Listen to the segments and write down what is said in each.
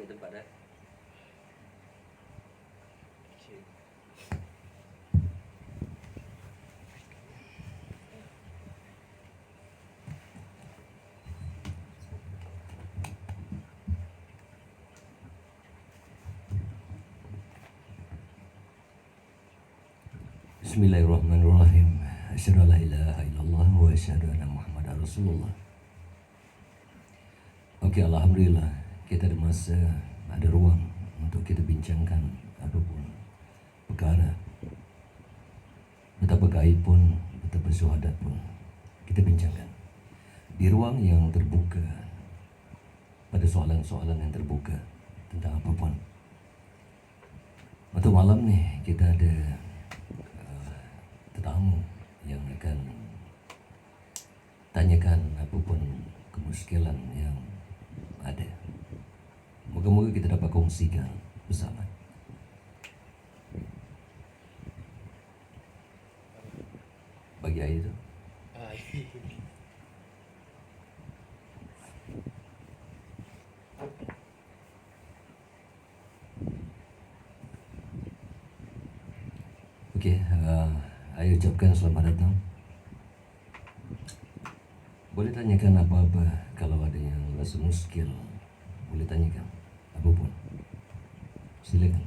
ni tempat dah. Bismillahirrahmanirrahim. Asyhadu an la ilaha illallah wa asyhadu anna Muhammadar Rasulullah. Okey, alhamdulillah kita ada masa, ada ruang untuk kita bincangkan apapun perkara. Betapa gaib pun, betapa syuhadat pun kita bincangkan di ruang yang terbuka, pada soalan-soalan yang terbuka tentang apapun. Untuk malam ni kita ada tetamu yang akan tanyakan apapun kemuskilan yang ada. Moga-moga kita dapat kongsikan bersama. Bagi air tu. Okey, saya ucapkan selamat datang. Boleh tanyakan apa-apa kalau ada yang rasa muskil. Boleh tanyakan apapun. Silakan.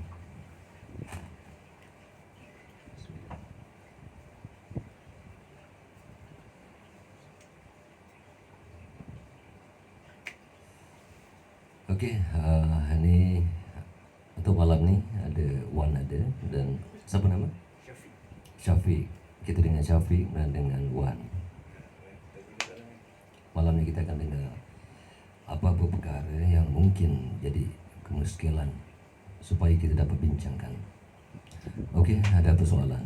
Okey, ni untuk malam ni ada Wan ada dan siapa nama? Syafiq. Kita dengan Syafiq dan dengan Wan. Malam ni kita akan dengar apa-apa perkara yang mungkin jadi kemuskilan supaya kita dapat bincangkan. Okey, ada apa soalan?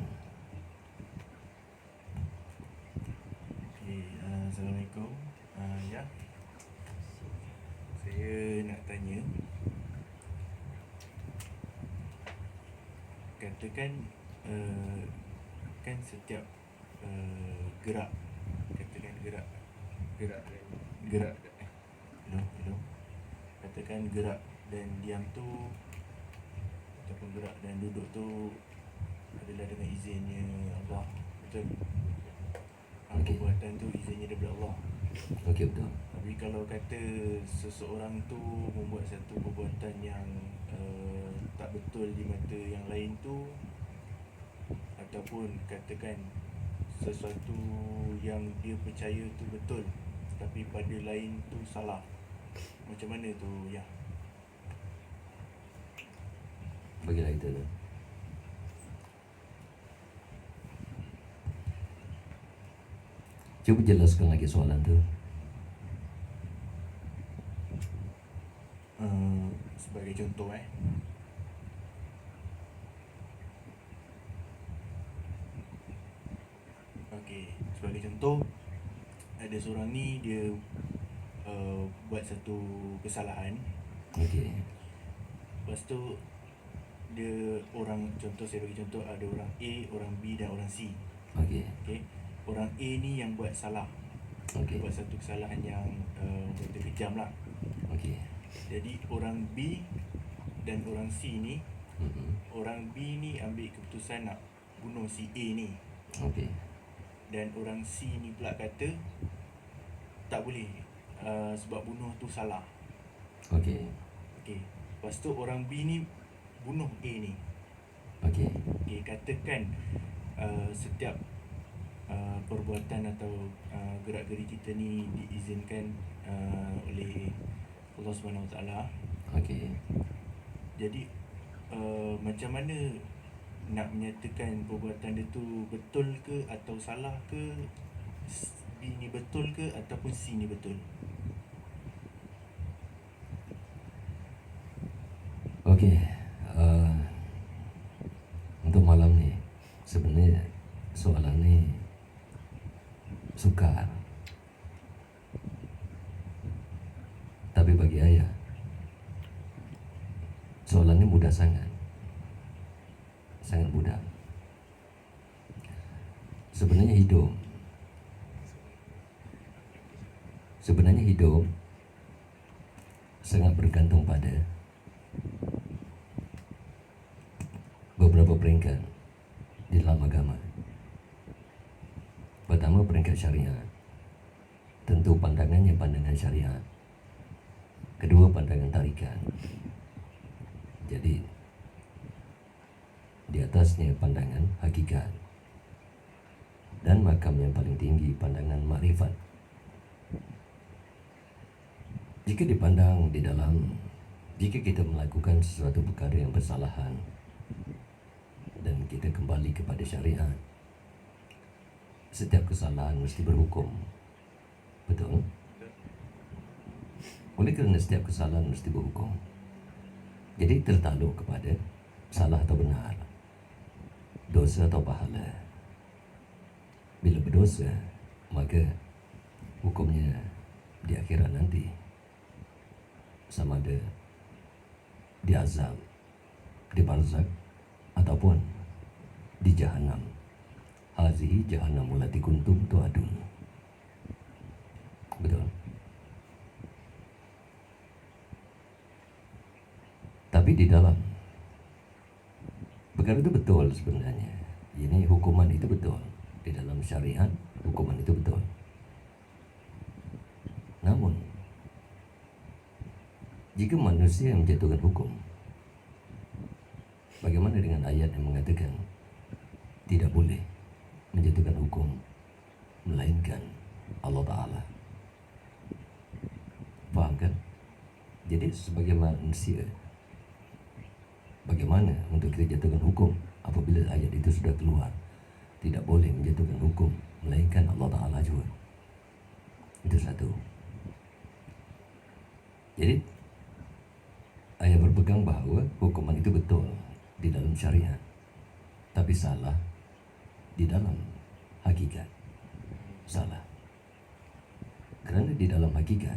Okay, Assalamualaikum. Ya, saya nak tanya, katakan kan setiap gerak, katakan gerak hello, katakan gerak dan diam tu ataupun gerak dan duduk tu adalah dengan izinnya Allah, betul? Okey. Perbuatan tu izinnya daripada Allah. Okey, betul. Tapi kalau kata seseorang tu membuat satu perbuatan yang tak betul di mata yang lain tu, ataupun katakan sesuatu yang dia percaya tu betul tapi pada lain tu salah, macam mana tu ya? Bagilah kita tu. Cuba jelaskan lagi soalan tu. Sebagai contoh Okey, sebagai contoh, ada seorang ni dia buat satu kesalahan. Okey. Lepas tu dia orang, contoh saya bagi contoh, ada orang A, orang B dan orang C. Okey. Okey. Orang A ni yang buat salah. Okey. Buat satu kesalahan yang betul kejam lah. Okey. Jadi orang B dan orang C ni, Mm-hmm. orang B ni ambil keputusan nak bunuh si A ni. Okey. Dan orang C ni pula kata tak boleh, sebab bunuh tu salah. Okey. Okey. Lepas tu orang B ni bunuh A ni. Okey. Okey, katakan setiap perbuatan atau gerak-geri kita ni diizinkan oleh Allah Subhanahu Wa Taala. Okey. Jadi macam mana nak menyatakan perbuatan dia tu betul ke atau salah ke, B ni betul ke ataupun C ni betul? Okey. Untuk malam ni sebenarnya soalan ni sukar. Tapi bagi ayah soalan ni mudah sangat. Sangat mudah. Sebenarnya hidup sangat bergantung pada peringkat di dalam agama. Pertama, peringkat syariat. Tentu pandangannya pandangan syariat. Kedua, pandangan tarikat. Jadi di atasnya pandangan hakikat. Dan makam yang paling tinggi pandangan makrifat. Jika dipandang di dalam, jika kita melakukan sesuatu perkara yang bersalahan dan kita kembali kepada syariat, setiap kesalahan mesti berhukum. Betul? Oleh kerana setiap kesalahan mesti berhukum, jadi tertakluk kepada salah atau benar, dosa atau pahala. Bila berdosa, maka hukumnya di akhirat nanti sama ada diazab di barzakh ataupun di Jahannam. Hazihi jahannam allati kuntum tu'adun. Betul. Tapi di dalam perkara itu betul sebenarnya. Ini hukuman itu betul. Di dalam syariat, hukuman itu betul. Namun, jika manusia yang menjatuhkan hukum, bagaimana dengan ayat yang mengatakan tidak boleh menjatuhkan hukum melainkan Allah Ta'ala? Faham kan? Jadi sebagai manusia, bagaimana untuk kita jatuhkan hukum apabila ayat itu sudah keluar? Tidak boleh menjatuhkan hukum melainkan Allah Ta'ala juga. Itu satu. Jadi ayat berpegang bahawa hukuman itu betul di dalam syariat, tapi salah di dalam hakikat. Salah kerana di dalam hakikat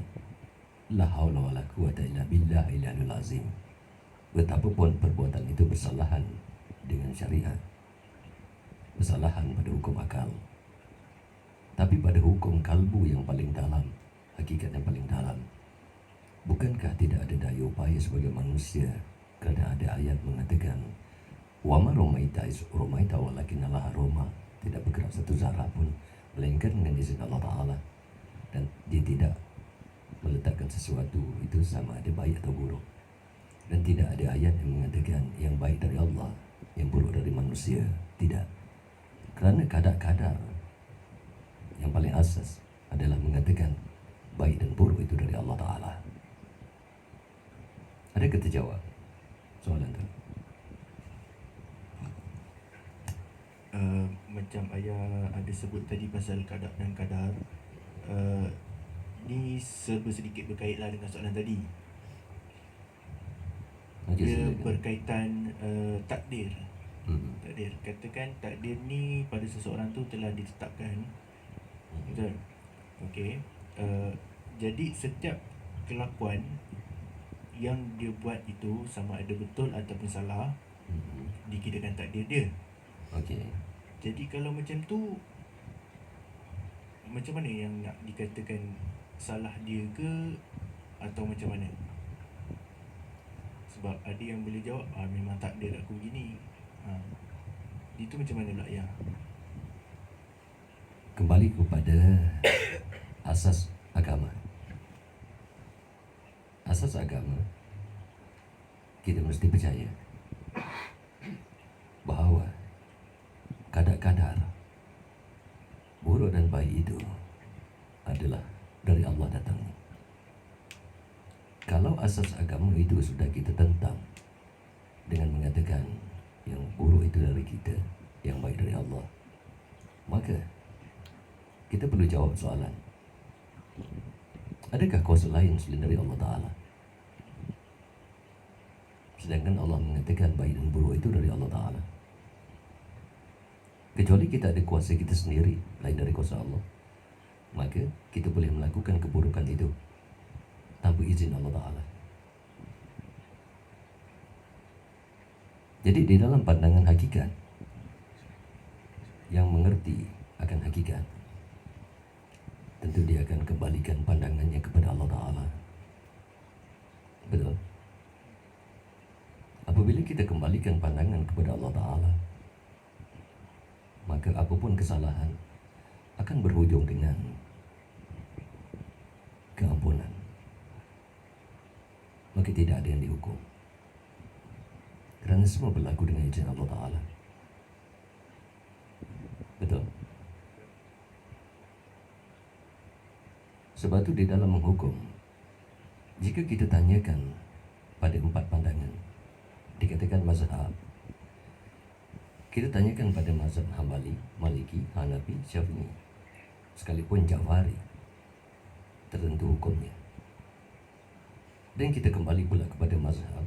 la haula wala quwata illa billahil aliyil azim. Betapapun perbuatan itu bersalahan dengan syariat, kesalahan pada hukum akal, tapi pada hukum kalbu yang paling dalam, hakikat yang paling dalam, bukankah tidak ada daya upaya sebagai manusia? Kerana ada ayat mengatakan wa ma ramaita iz ramaita walakinnallaha rama. Tidak bergerak satu zarah pun melainkan dengan izin Allah Ta'ala. Dan dia tidak meletakkan sesuatu itu sama ada baik atau buruk. Dan tidak ada ayat yang mengatakan yang baik dari Allah, yang buruk dari manusia. Tidak. Kerana kadar-kadar yang paling asas adalah mengatakan baik dan buruk itu dari Allah Ta'ala. Adakah terjawab soalan itu? Macam ayah ada sebut tadi pasal kadar dan kadar, ni serba sedikit berkait lah dengan soalan tadi. Okey, Dia silakan. berkaitan takdir. Takdir. Katakan takdir ni pada seseorang tu telah ditetapkan. Betul? Okey. Jadi setiap kelakuan yang dia buat itu sama ada betul ataupun salah, dikirakan takdir dia. Okey. Jadi kalau macam tu, macam mana yang nak dikatakan salah dia ke atau macam mana? Sebab ada yang boleh jawab, memang takdir aku gini. Itu macam mana pula ya? Kembali kepada asas agama. Asas agama, kita mesti percaya bahawa kadar-kadar buruk dan baik itu adalah dari Allah datangnya. Kalau asas agama itu sudah kita tentang dengan mengatakan yang buruk itu dari kita, yang baik dari Allah, maka kita perlu jawab soalan, adakah kuasa lain selain dari Allah Ta'ala? Sedangkan Allah mengatakan baik dan buruk itu dari Allah Ta'ala. Kecuali kita ada kuasa kita sendiri lain dari kuasa Allah, maka kita boleh melakukan keburukan itu tanpa izin Allah Ta'ala. Jadi di dalam pandangan hakikat, yang mengerti akan hakikat, tentu dia akan kembalikan pandangannya kepada Allah Ta'ala. Betul? Apabila Bila kita kembalikan pandangan kepada Allah Ta'ala, maka apapun kesalahan akan berhujung dengan keampunan. Maka tidak ada yang dihukum, kerana semua berlaku dengan izin Allah Ta'ala. Betul? Sebab itu di dalam menghukum, jika kita tanyakan pada 4 pandangan, dikatakan mazhab, kita tanyakan pada mazhab Hambali, Maliki, Hanafi, Syafi'i, sekalipun Ja'fari, tertentu hukumnya. Dan kita kembali pula kepada mazhab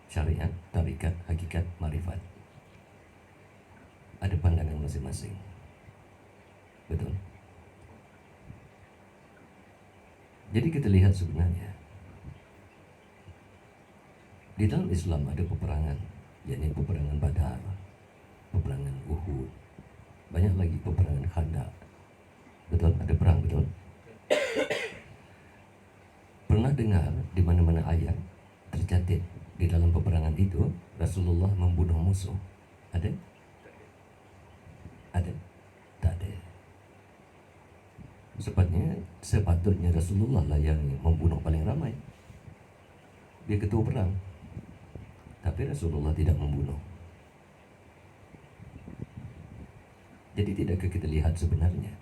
syariat, tarikat, hakikat, marifat. Ada pandangan masing-masing. Betul? Jadi kita lihat sebenarnya di dalam Islam ada peperangan, yakni peperangan Badar, peperangan Uhud, banyak lagi peperangan Khandaq. Betul? Ada perang, betul? Pernah dengar di mana-mana ayat tercatat di dalam peperangan itu Rasulullah membunuh musuh? Ada? Ada? Tak ada. Sepatutnya Rasulullah lah yang membunuh paling ramai. Dia ketua perang, tapi Rasulullah tidak membunuh. Jadi tidakkah kita lihat sebenarnya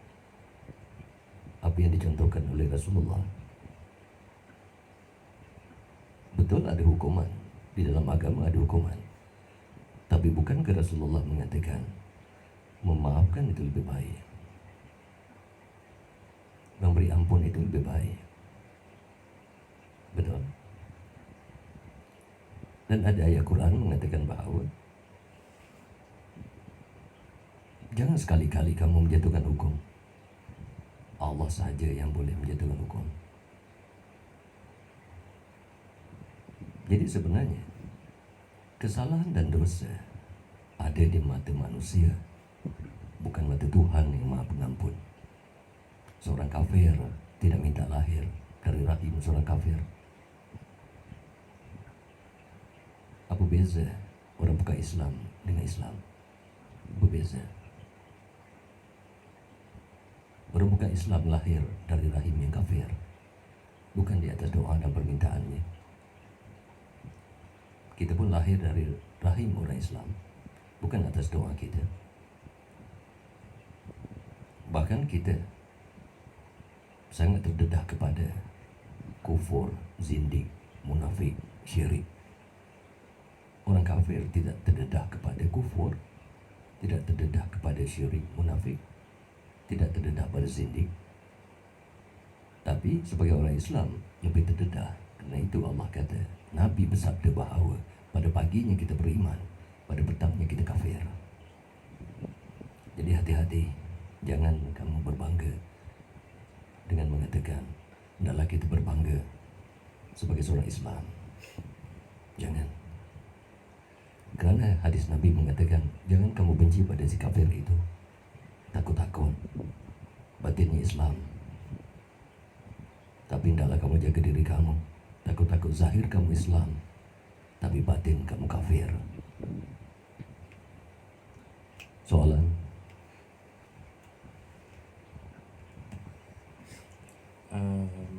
apa yang dicontohkan oleh Rasulullah? Betul ada hukuman, di dalam agama ada hukuman, tapi bukankah Rasulullah mengatakan memaafkan itu lebih baik, memberi ampun itu lebih baik? Betul? Dan ada ayat Quran mengatakan bahawa jangan sekali-kali kamu menjatuhkan hukum. Allah sahaja yang boleh menjatuhkan hukum. Jadi sebenarnya kesalahan dan dosa ada di mata manusia, bukan mata Tuhan yang Maha Pengampun. Seorang kafir tidak minta lahir dari rahim seorang kafir. Apa beza orang bukan Islam dengan Islam? Apa beza? Orang bukan Islam lahir dari rahim yang kafir, bukan di atas doa dan permintaannya. Kita pun lahir dari rahim orang Islam, bukan atas doa kita. Bahkan kita sangat terdedah kepada kufur, zindik, munafik, syirik. Orang kafir tidak terdedah kepada kufur, tidak terdedah kepada syirik, munafik, tidak terdedah pada zindik. Tapi sebagai orang Islam lebih terdedah. Kerana itu Allah kata, Nabi bersabda bahawa pada paginya kita beriman, pada petangnya kita kafir. Jadi hati-hati, jangan kamu berbangga dengan mengatakan hendaklah kita berbangga sebagai seorang Islam. Jangan. Kerana hadis Nabi mengatakan, jangan kamu benci pada si kafir itu. Takut-takut batinnya Islam, tapi hendaklah kamu jaga diri kamu. Takut-takut zahir kamu Islam, tapi batin kamu kafir. Soalan?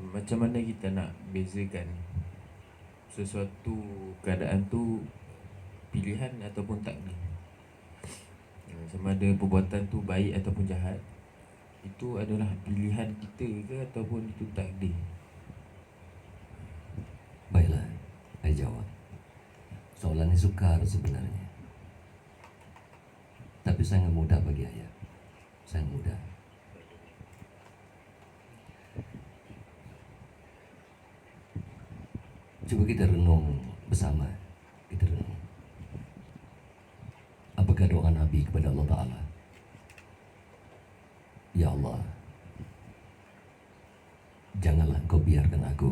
Macam mana kita nak bezakan sesuatu keadaan tu pilihan ataupun takdir? Sama ada perbuatan tu baik ataupun jahat, itu adalah pilihan kita ke ataupun itu takdir? Baiklah, saya jawab. Soalan ini sukar sebenarnya, tapi sangat mudah bagi saya. Sangat mudah. Cuba kita renung bersama. Kita renung. Apakah doa Nabi kepada Allah Ta'ala? Ya Allah, janganlah Engkau biarkan aku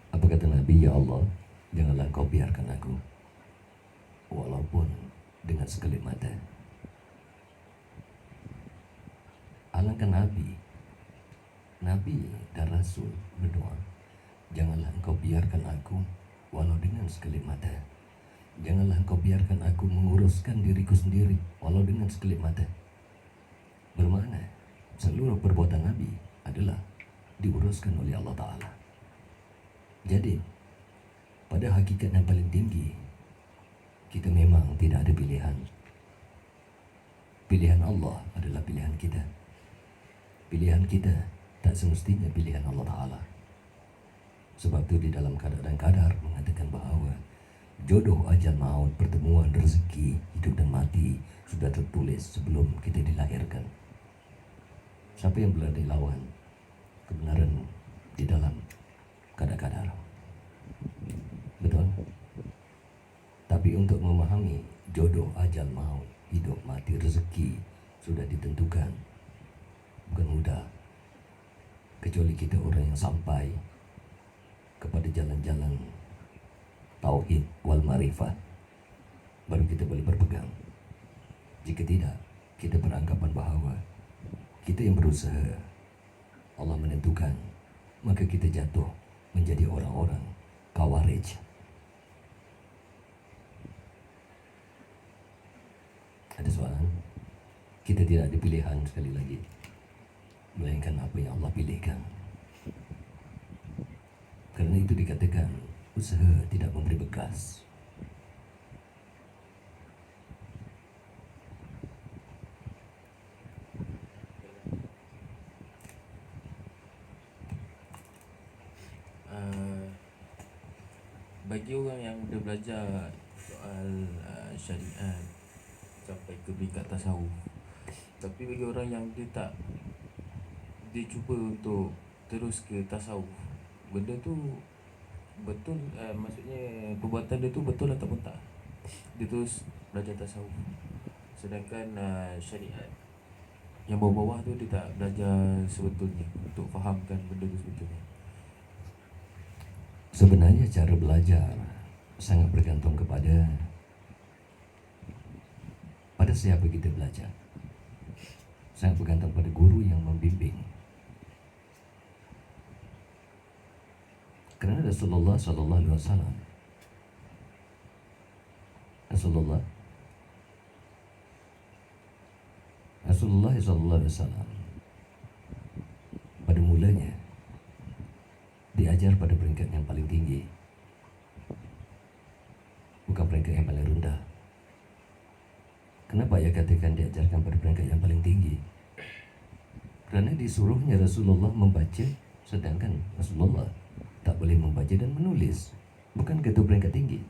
apa kata Nabi? Ya Allah, janganlah Engkau biarkan aku walaupun dengan sekelip mata. Alangkah Nabi dan Rasul berdoa, Janganlah engkau biarkan aku walau dengan sekelip mata. Janganlah engkau biarkan aku menguruskan diriku sendiri walau dengan sekelip mata. Bermakna seluruh perbuatan Nabi adalah diuruskan oleh Allah Ta'ala. Jadi pada hakikat yang paling tinggi, kita memang tidak ada pilihan. Pilihan Allah adalah pilihan kita. Pilihan kita tak semestinya pilihan Allah Ta'ala. Sebab itu di dalam kadar mengatakan bahawa jodoh, ajal, maut, pertemuan, rezeki, hidup dan mati sudah tertulis sebelum kita dilahirkan. Siapa yang berani lawan kebenaran di dalam kadar? Betul? Tapi untuk memahami jodoh, ajal, maut, hidup, mati, rezeki sudah ditentukan, bukan mudah. Kecuali kita orang yang sampai kepada jalan-jalan tauhid wal ma'rifah, baru kita boleh berpegang. Jika tidak, kita beranggapan bahawa kita yang berusaha, Allah menentukan, maka kita jatuh menjadi orang-orang Khawarij. Ada soalan? Kita tidak ada pilihan sekali lagi, melainkan apa yang Allah pilihkan. Karena itu dikatakan usaha tidak memberi bekas. Bagi orang yang dah belajar soal syariat sampai ke peringkat tasawuf, tapi bagi orang yang dia tak, dia cuba untuk terus ke tasawuf, benda tu betul, maksudnya perbuatan dia tu betul ataupun tak, dia terus belajar tasawuf. Sedangkan syariat yang bawah-bawah tu dia tak belajar sebetulnya untuk fahamkan benda tu sebetulnya. Sebenarnya cara belajar sangat bergantung kepada siapa kita belajar. Sangat bergantung pada guru yang membimbing. Kerana Rasulullah sallallahu alaihi wasallam Rasulullah sallallahu alaihi wasallam pada mulanya diajar pada peringkat yang paling tinggi, bukan peringkat yang paling rendah. Kenapa ia katakan diajarkan pada peringkat yang paling tinggi? Kerana disuruhnya Rasulullah membaca, sedangkan Rasulullah tak boleh membaca dan menulis. Bukan itu peringkat tinggi?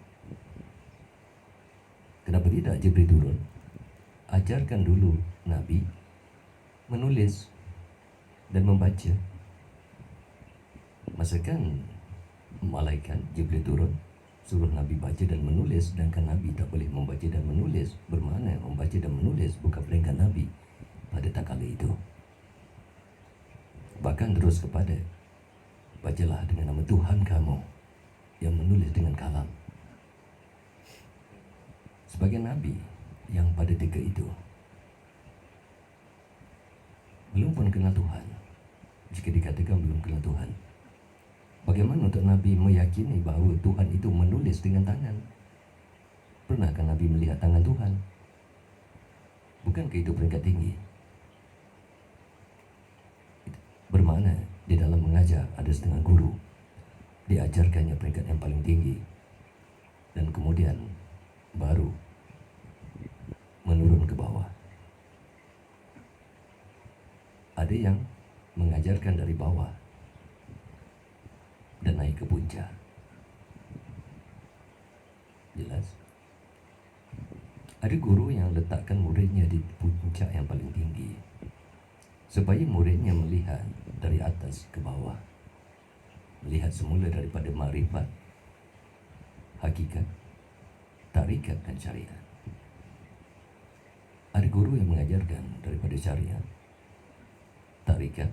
Kenapa tidak Jibril turun? Ajarkan dulu Nabi menulis dan membaca. Masakan malaikat Jibril turun suruh Nabi baca dan menulis, sedangkan Nabi tak boleh membaca dan menulis. Bermakna membaca dan menulis bukan peringkat Nabi pada tatkala itu. Bahkan terus kepada bacalah dengan nama Tuhan kamu yang menulis dengan kalam. Sebagai Nabi yang pada ketika itu belum pun kenal Tuhan, jika dikatakan belum kenal Tuhan, bagaimana untuk Nabi meyakini bahawa Tuhan itu menulis dengan tangan? Pernahkah Nabi melihat tangan Tuhan? Bukankah itu peringkat tinggi? Bermakna di dalam mengajar ada setengah guru diajarkannya peringkat yang paling tinggi, dan kemudian baru menurun ke bawah. Ada yang mengajarkan dari bawah dan naik ke puncak. Jelas? Ada guru yang letakkan muridnya di puncak yang paling tinggi, supaya muridnya melihat dari atas ke bawah, melihat semula daripada makrifat, hakikat, tarikat dan syariat. Ada guru yang mengajarkan daripada syariat, tarikat,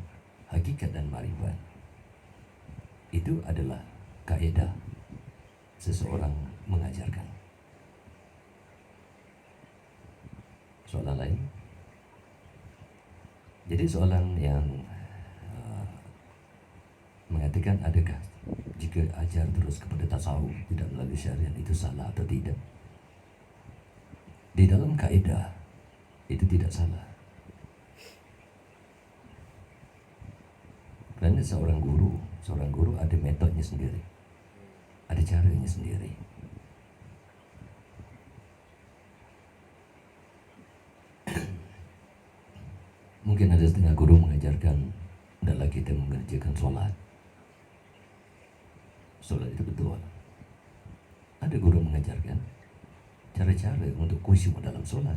hakikat dan makrifat. Itu adalah kaedah seseorang mengajarkan. Soalan lain? Jadi soalan yang mengatakan mengatakan adakah jika ajar terus kepada tasawuf tidak melalui syariat itu salah atau tidak. Di dalam kaedah itu tidak salah. Kerana seorang guru ada metodenya sendiri, ada caranya sendiri. Mungkin ada setengah guru mengajarkan hendaklah kita mengerjakan solat. Solat itu betul. Ada guru mengajarkan cara-cara untuk khusyuk dalam solat.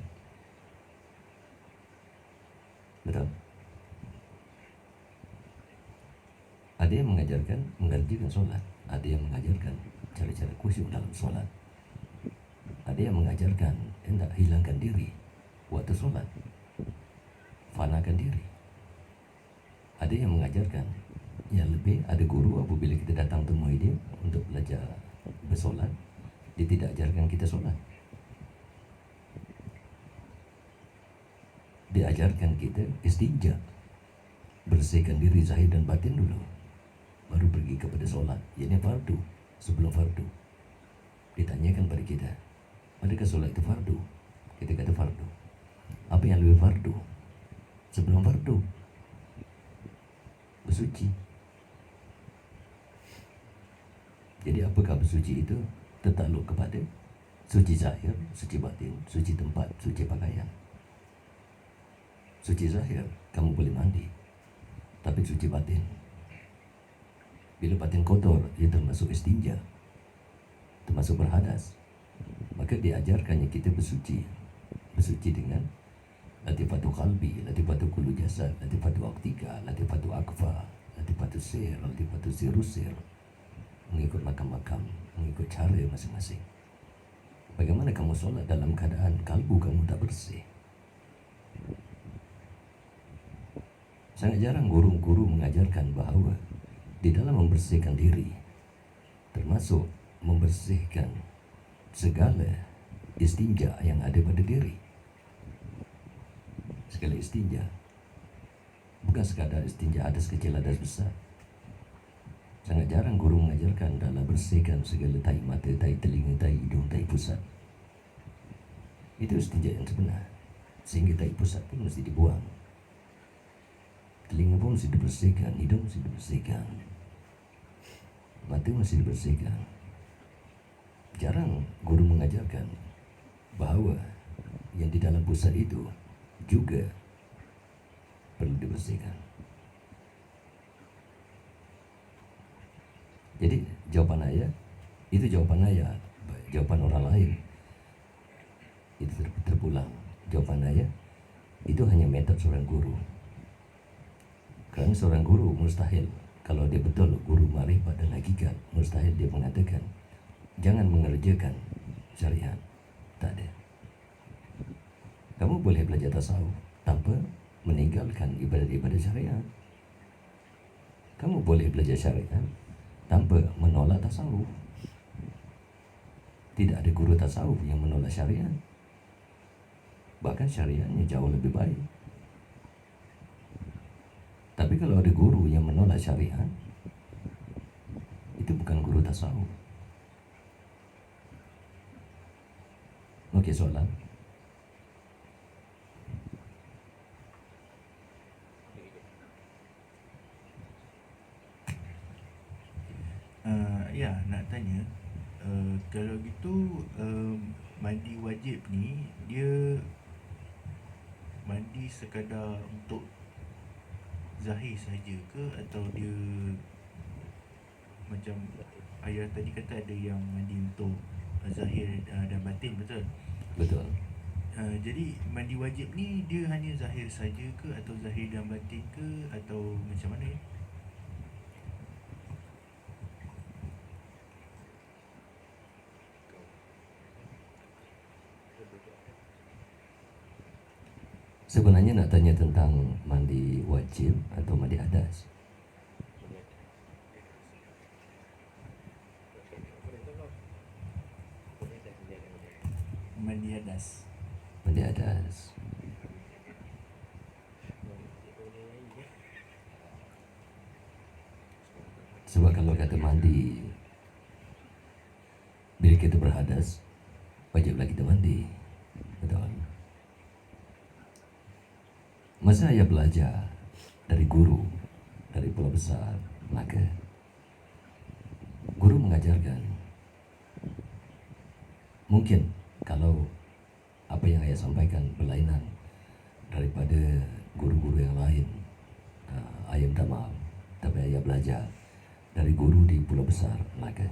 Betul. Ada yang mengajarkan mengerjakan solat, ada yang mengajarkan cara-cara khusyuk dalam solat. Ada yang mengajarkan hendak hilangkan diri waktu solat, fanakan diri. Ada yang mengajarkan yang lebih, ada guru apabila kita datang temui dia untuk belajar bersolat, dia tidak ajarkan kita solat. Dia ajarkan kita istinja, bersihkan diri zahir dan batin dulu, baru pergi kepada solat. Ini fardu, sebelum fardu. Ditanyakan pada kita, adakah solat itu fardu? Kita kata fardu. Apa yang lebih fardu? Sebelum fardu, bersuci. Jadi apakah bersuci itu tertakluk kepada suci zahir, suci batin, suci tempat, suci pakaian. Suci zahir, kamu boleh mandi. Tapi suci batin, bila batin kotor, dia termasuk istinja, termasuk berhadas. Maka diajarkannya kita bersuci. Bersuci dengan latifatu qalbi, latifatu kullu jasad, latifatu aktika, latifatu akfa, latifatu sir, latifatu sirusir. Mengikut makam-makam, mengikut cara masing-masing. Bagaimana kamu solat dalam keadaan kalbu kamu tak bersih? Sangat jarang guru-guru mengajarkan bahawa di dalam membersihkan diri, termasuk membersihkan segala istinja yang ada pada diri. Segala istinja, bukan sekadar istinja hadas kecil, hadas besar. Sangat jarang guru mengajarkan dalam bersihkan segala tai mata, tai telinga, tai hidung, tai pusat. Itu istinja yang sebenar. Sehingga tai pusat pun mesti dibuang, telinga pun mesti dibersihkan, hidung mesti dibersihkan, mata mesti dibersihkan. Jarang guru mengajarkan bahawa yang di dalam pusat itu juga perlu dibersihkan. Jadi jawapan ayah itu jawapan ayah, jawapan orang lain itu terpulang. Jawapan ayah itu hanya metode seorang guru. Kerana seorang guru mustahil, kalau dia betul guru makrifat dan hakikat, mustahil dia mengatakan jangan mengerjakan syariat. Tak ada. Kamu boleh belajar tasawuf tanpa meninggalkan ibadat-ibadat syariat. Kamu boleh belajar syariat tanpa menolak tasawuf. Tidak ada guru tasawuf yang menolak syariat. Bahkan syariatnya jauh lebih baik. Tapi kalau ada guru yang menolak syariat, itu bukan guru tasawuf. Okey, soalan. Ya, nak tanya, kalau gitu mandi wajib ni dia mandi sekadar untuk zahir saja ke, atau dia macam ayah tadi kata ada yang mandi untuk zahir dan batin, betul? Betul. Jadi mandi wajib ni dia hanya zahir saja ke, atau zahir dan batin ke, atau macam mana ya? Sebenarnya nak tanya tentang mandi wajib atau mandi hadas. Mandi hadas. Mandi hadas. Sebab kalau kata mandi, bila kita berhadas, wajiblah kita mandi. Betul. Masa ayah belajar dari guru, dari Pulau Besar, Melaka, guru mengajarkan, mungkin kalau apa yang ayah sampaikan berlainan daripada guru-guru yang lain, ayah minta maaf. Tapi ayah belajar dari guru di Pulau Besar, Melaka.